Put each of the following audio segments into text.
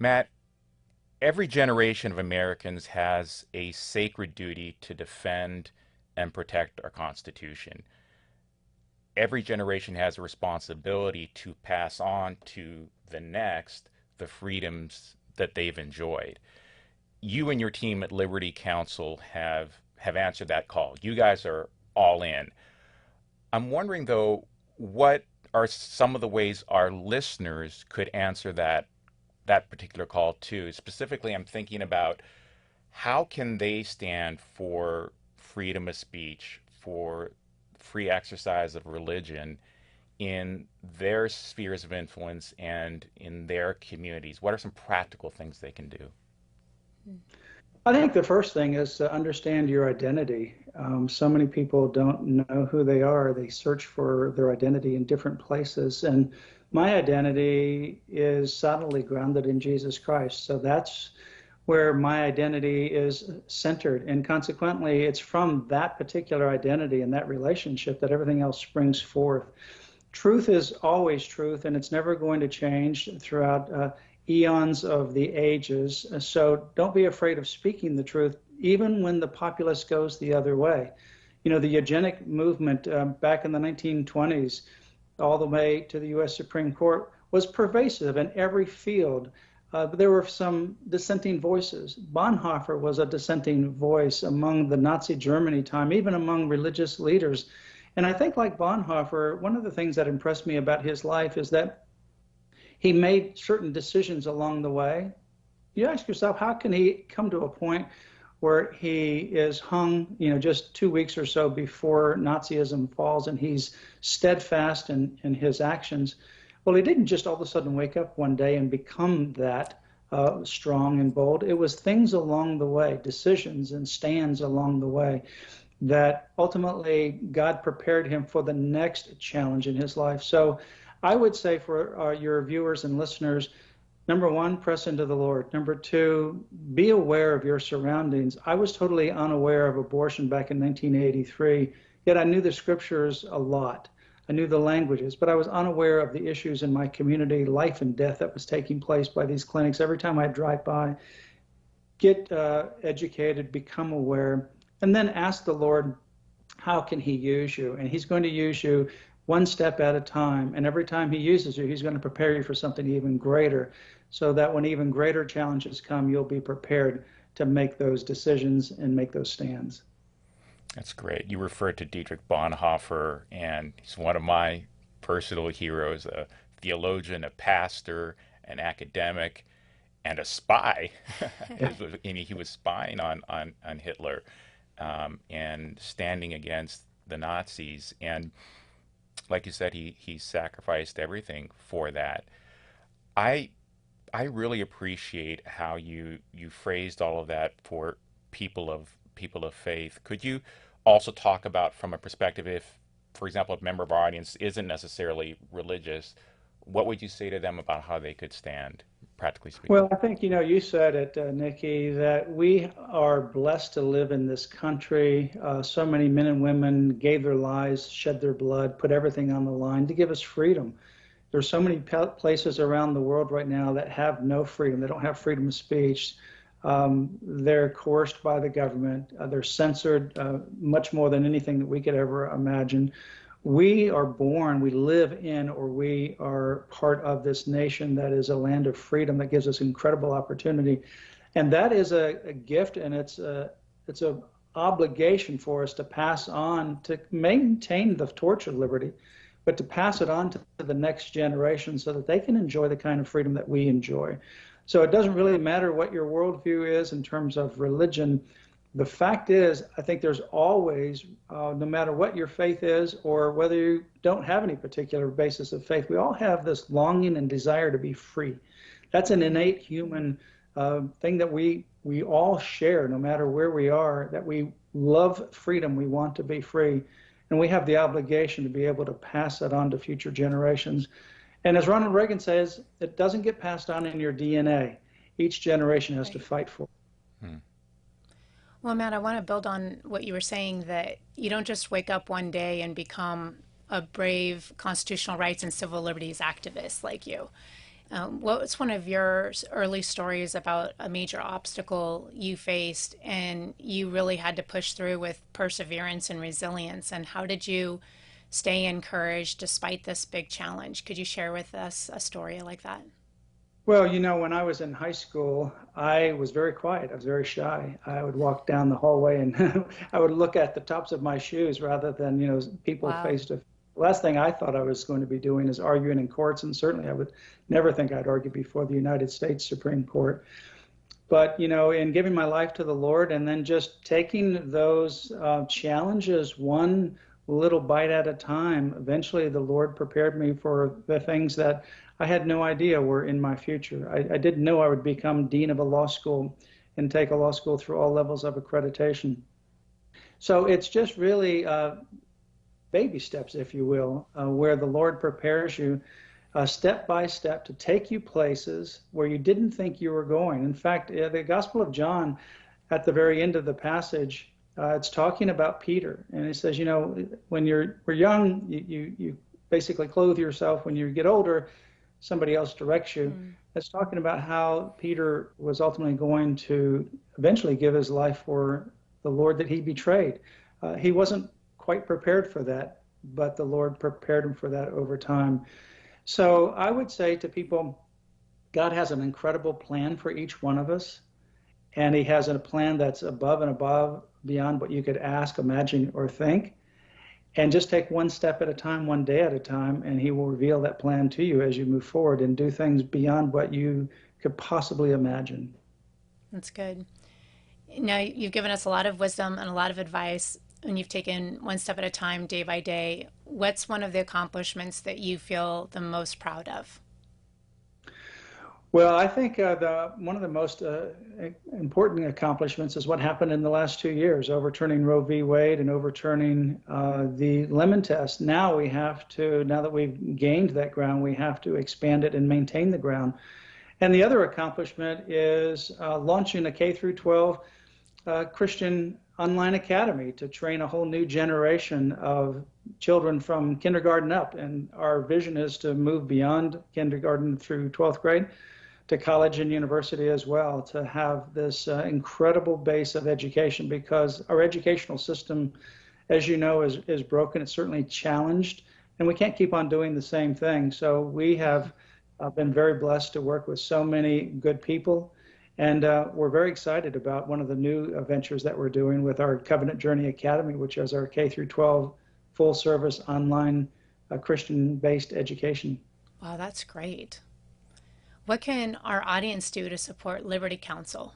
Matt, every generation of Americans has a sacred duty to defend and protect our Constitution. Every generation has a responsibility to pass on to the next the freedoms that they've enjoyed. You and your team at Liberty Counsel have answered that call. You guys are all in. I'm wondering though, what are some of the ways our listeners could answer that particular call too? Specifically, I'm thinking about how can they stand for freedom of speech, for free exercise of religion in their spheres of influence and in their communities? What are some practical things they can do? I think the first thing is to understand your identity. So many people don't know who they are. They search for their identity in different places. And my identity is solidly grounded in Jesus Christ. So that's where my identity is centered. And consequently, it's from that particular identity and that relationship that everything else springs forth. Truth is always truth, and it's never going to change throughout eons of the ages. So don't be afraid of speaking the truth, even when the populace goes the other way. You know, the eugenic movement back in the 1920s, all the way to the U.S. Supreme Court, was pervasive in every field. But there were some dissenting voices. Bonhoeffer was a dissenting voice among the Nazi Germany time, even among religious leaders. And I think, like Bonhoeffer, one of the things that impressed me about his life is that he made certain decisions along the way. You ask yourself, how can he come to a point where he is hung, just 2 weeks or so before Nazism falls, and he's steadfast in his actions? Well, he didn't just all of a sudden wake up one day and become that strong and bold. It was things along the way, decisions and stands along the way, that ultimately God prepared him for the next challenge in his life. So I would say for your viewers and listeners, number one, press into the Lord. Number two, be aware of your surroundings. I was totally unaware of abortion back in 1983, yet I knew the scriptures a lot. I knew the languages, but I was unaware of the issues in my community, life and death that was taking place by these clinics. Every time I drive by, get educated, become aware, and then ask the Lord, how can he use you? And he's going to use you one step at a time. And every time he uses you, he's going to prepare you for something even greater, so that when even greater challenges come, you'll be prepared to make those decisions and make those stands. That's great. You referred to Dietrich Bonhoeffer, and he's one of my personal heroes, a theologian, a pastor, an academic, and a spy. He was spying on Hitler and standing against the Nazis. And like you said, he sacrificed everything for that. I really appreciate how you phrased all of that for people of faith. Could you also talk about, from a perspective, if, for example, a member of our audience isn't necessarily religious, what would you say to them about how they could stand, practically speaking? Well, I think, you said it, Nikki, that we are blessed to live in this country. So many men and women gave their lives, shed their blood, put everything on the line to give us freedom. There's so many places around the world right now that have no freedom. They don't have freedom of speech. They're coerced by the government. They're censored much more than anything that we could ever imagine. We are born, we live in, or we are part of this nation that is a land of freedom that gives us incredible opportunity. And that is a gift, and it's an obligation for us to pass on, to maintain the torch of liberty, but to pass it on to the next generation so that they can enjoy the kind of freedom that we enjoy. So it doesn't really matter what your worldview is in terms of religion. The fact is, I think there's always, no matter what your faith is or whether you don't have any particular basis of faith, we all have this longing and desire to be free. That's an innate human thing that we all share, no matter where we are, that we love freedom, we want to be free, and we have the obligation to be able to pass that on to future generations. And as Ronald Reagan says, it doesn't get passed on in your DNA. Each generation has to fight for it. Well, Matt, I want to build on what you were saying, that you don't just wake up one day and become a brave constitutional rights and civil liberties activist like you. What was one of your early stories about a major obstacle you faced and you really had to push through with perseverance and resilience? And how did you stay encouraged despite this big challenge? Could you share with us a story like that? Well, when I was in high school, I was very quiet. I was very shy. I would walk down the hallway and I would look at the tops of my shoes rather than, people Wow. face to face. The last thing I thought I was going to be doing is arguing in courts, and certainly I would never think I'd argue before the United States Supreme Court. But, in giving my life to the Lord and then just taking those challenges one little bite at a time, eventually the Lord prepared me for the things that I had no idea were in my future. I didn't know I would become dean of a law school and take a law school through all levels of accreditation. So it's just really baby steps, if you will, where the Lord prepares you step by step to take you places where you didn't think you were going. In fact, the Gospel of John, at the very end of the passage, it's talking about Peter, and it says, when we're young, you basically clothe yourself. When you get older, somebody else directs you. It's talking about how Peter was ultimately going to eventually give his life for the Lord that he betrayed. He wasn't quite prepared for that, but the Lord prepared him for that over time. So I would say to people, God has an incredible plan for each one of us, and he has a plan that's above and above, beyond what you could ask, imagine, or think. And just take one step at a time, one day at a time, and he will reveal that plan to you as you move forward and do things beyond what you could possibly imagine. That's good. Now, you've given us a lot of wisdom and a lot of advice, and you've taken one step at a time, day by day. What's one of the accomplishments that you feel the most proud of? Well, I think one of the most important accomplishments is what happened in the last 2 years, overturning Roe v. Wade and overturning the Lemon Test. Now now that we've gained that ground, we have to expand it and maintain the ground. And the other accomplishment is launching a K through 12 Christian online academy to train a whole new generation of children from kindergarten up. And our vision is to move beyond kindergarten through 12th grade to college and university as well, to have this incredible base of education, because our educational system, as you know, is broken. It's certainly challenged, and we can't keep on doing the same thing. So we have been very blessed to work with so many good people, and we're very excited about one of the new ventures that we're doing with our Covenant Journey Academy, which is our K through 12 full service online Christian-based education. Wow, that's great. What can our audience do to support Liberty Counsel?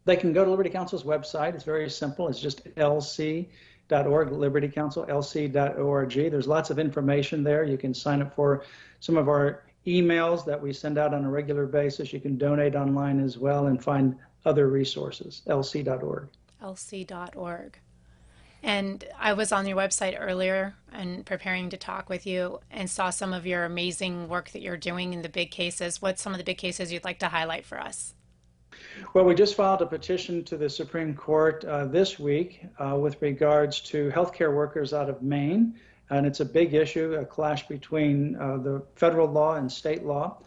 They can go to Liberty Counsel's website. It's very simple. It's just lc.org, Liberty Counsel, lc.org. There's lots of information there. You can sign up for some of our emails that we send out on a regular basis. You can donate online as well and find other resources, lc.org. lc.org. And I was on your website earlier and preparing to talk with you and saw some of your amazing work that you're doing in the big cases. What's some of the big cases you'd like to highlight for us? Well, we just filed a petition to the Supreme Court this week with regards to healthcare workers out of Maine. And it's a big issue, a clash between the federal law and state law.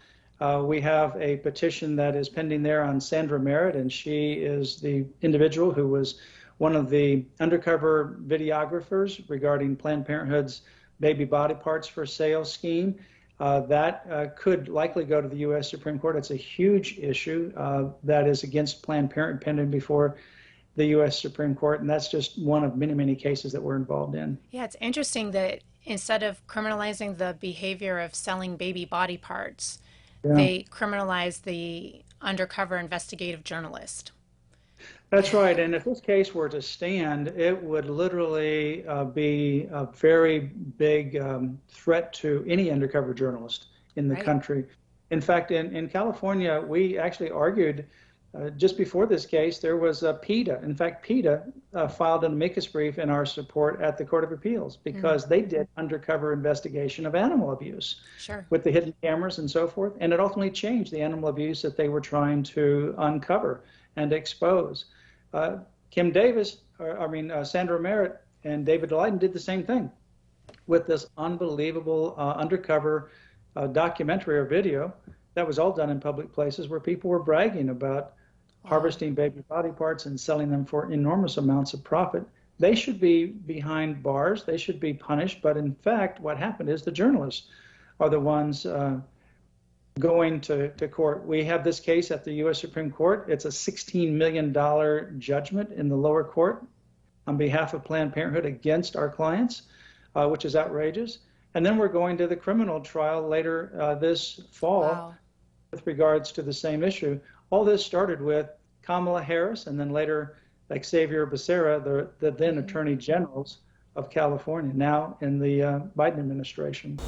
We have a petition that is pending there on Sandra Merritt, and she is the individual who was one of the undercover videographers regarding Planned Parenthood's baby body parts for sale scheme. That could likely go to the U.S. Supreme Court. It's a huge issue that is against Planned Parenthood pending before the U.S. Supreme Court, and that's just one of many, many cases that we're involved in. Yeah, it's interesting that instead of criminalizing the behavior of selling baby body parts, they criminalize the undercover investigative journalist. That's right. And if this case were to stand, it would literally be a very big threat to any undercover journalist in the country. In fact, in California, we actually argued just before this case, there was a PETA. In fact, PETA filed an amicus brief in our support at the Court of Appeals because they did undercover investigation of animal abuse with the hidden cameras and so forth. And it ultimately changed the animal abuse that they were trying to uncover and expose. Sandra Merritt and David Daleiden did the same thing with this unbelievable undercover documentary or video that was all done in public places where people were bragging about Wow. harvesting baby body parts and selling them for enormous amounts of profit. They should be behind bars. They should be punished. But in fact, what happened is the journalists are the ones going to court. We have this case at the U.S. Supreme Court. It's a $16 million judgment in the lower court on behalf of Planned Parenthood against our clients, which is outrageous. And then we're going to the criminal trial later this fall Wow. with regards to the same issue. All this started with Kamala Harris and then later Xavier Becerra, the then Attorney Generals of California, now in the Biden administration.